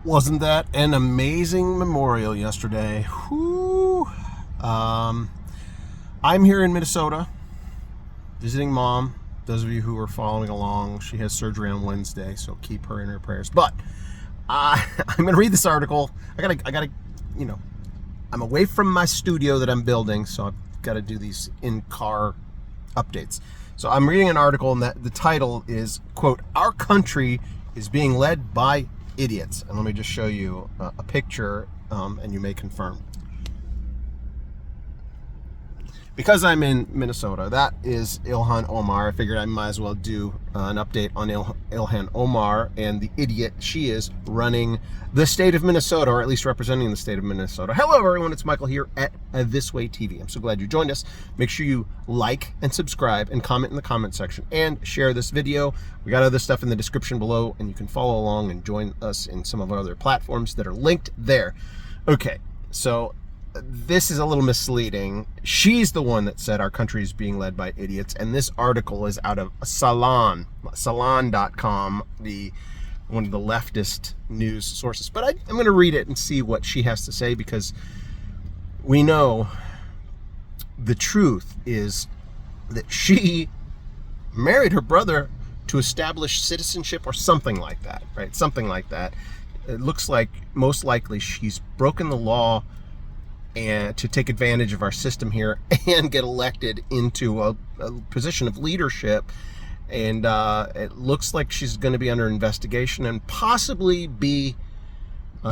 Wasn't that an amazing memorial yesterday? Whew. I'm here in Minnesota visiting mom. Those of you who are following along, she has surgery on Wednesday, so keep her in your prayers. But I'm going to read this article. I gotta, I'm away from my studio that I'm building, so I've got to do these in-car updates. So I'm reading an article, and the title is, quote, "Our country is being led by idiots." And let me just show you a picture, and you may confirm. Because I'm in Minnesota, that is Ilhan Omar. I figured I might as well do an update on Ilhan Omar and the idiot she is running the state of Minnesota, or at least representing the state of Minnesota. Hello, everyone. It's Michael here at This Way TV. I'm so glad you joined us. Make sure you like and subscribe and comment in the comment section and share this video. We got other stuff in the description below, and you can follow along and join us in some of our other platforms that are linked there. Okay, so this is a little misleading. She's the one that said our country is being led by idiots, and this article is out of Salon.com, one of the leftist news sources. But I'm going to read it and see what she has to say, because we know the truth is that she married her brother to establish citizenship or something like that, right? Something like that. It looks like most likely she's broken the law and to take advantage of our system here and get elected into a position of leadership. And it looks like she's going to be under investigation and possibly be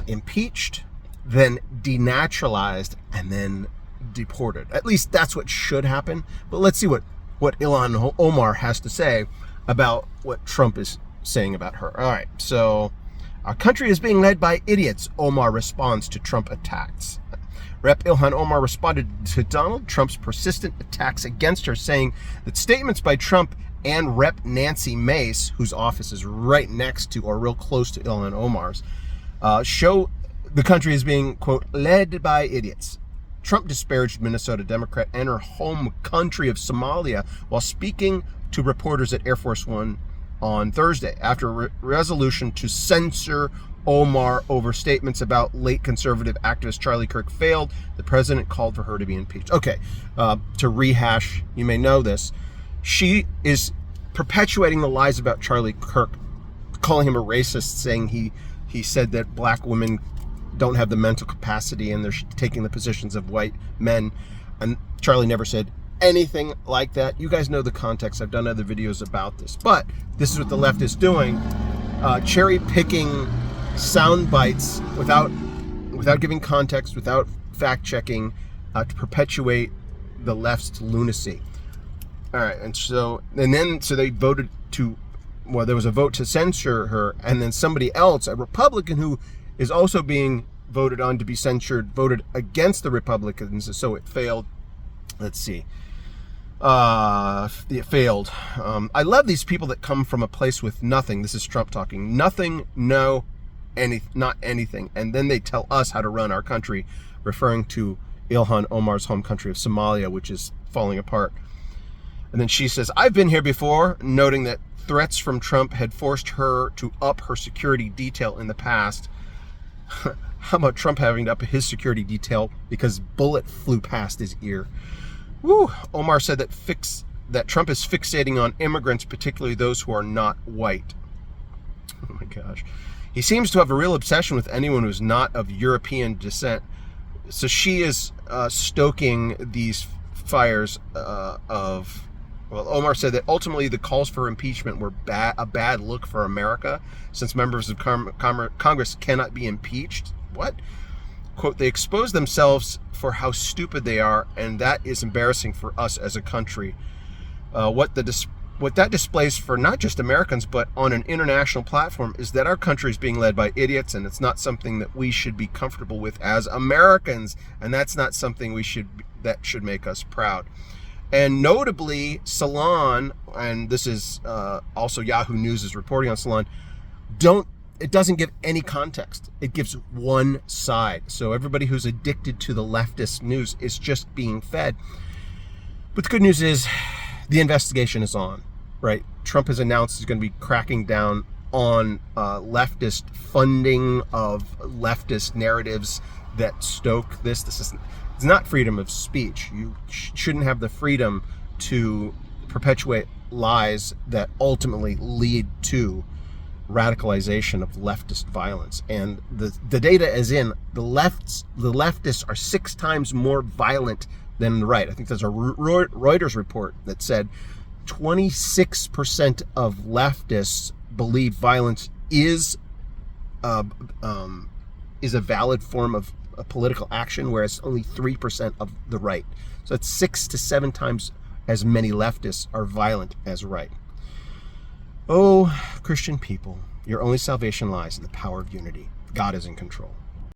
impeached, then denaturalized, and then deported. At least that's what should happen. But let's see what Ilhan Omar has to say about what Trump is saying about her. All right, so our country is being led by idiots. Omar responds to Trump attacks. Rep. Ilhan Omar responded to Donald Trump's persistent attacks against her, saying that statements by Trump and Rep. Nancy Mace, whose office is right next to or real close to Ilhan Omar's, show the country as being, quote, led by idiots. Trump disparaged Minnesota Democrat and her home country of Somalia while speaking to reporters at Air Force One on Thursday after a resolution to censor Omar over statements about late conservative activist Charlie Kirk failed. The president called for her to be impeached. Okay, to rehash, you may know this. She is perpetuating the lies about Charlie Kirk, calling him a racist, saying he said that black women don't have the mental capacity and they're taking the positions of white men. And Charlie never said anything like that. You guys know the context. I've done other videos about this. But this is what the left is doing, cherry picking sound bites without giving context, without fact checking, to perpetuate the left's lunacy. All right, and so they voted to, well, there was a vote to censure her, and then somebody else, a Republican who is also being voted on to be censured, voted against the Republicans, so it failed. Let's see. It failed. I love these people that come from a place with nothing. This is Trump talking. Nothing, no, not anything. And then they tell us how to run our country, referring to Ilhan Omar's home country of Somalia, which is falling apart. And then she says, I've been here before, noting that threats from Trump had forced her to up her security detail in the past. How about Trump having to up his security detail because bullet flew past his ear? Woo. Omar said that Trump is fixating on immigrants, particularly those who are not white. Oh my gosh. He seems to have a real obsession with anyone who's not of European descent. So she is stoking these fires of... Well, Omar said that ultimately the calls for impeachment were a bad look for America, since members of Congress cannot be impeached. What? Quote, they expose themselves for how stupid they are, and that is embarrassing for us as a country. What that displays for not just Americans, but on an international platform, is that our country is being led by idiots, and it's not something that we should be comfortable with as Americans, and that's not something that should make us proud. And notably, Salon, and this is also Yahoo News is reporting on Salon, it doesn't give any context. It gives one side. So everybody who's addicted to the leftist news is just being fed. But the good news is the investigation is on, right? Trump has announced he's going to be cracking down on leftist funding of leftist narratives that stoke this. It's not freedom of speech. You shouldn't have the freedom to perpetuate lies that ultimately lead to radicalization of leftist violence. And the data is in the leftists are 6 times more violent than the right. I think there's a Reuters report that said 26% of leftists believe violence is a valid form of a political action, whereas only 3% of the right. So it's 6 to 7 times as many leftists are violent as right. Oh, Christian people, your only salvation lies in the power of unity. God is in control.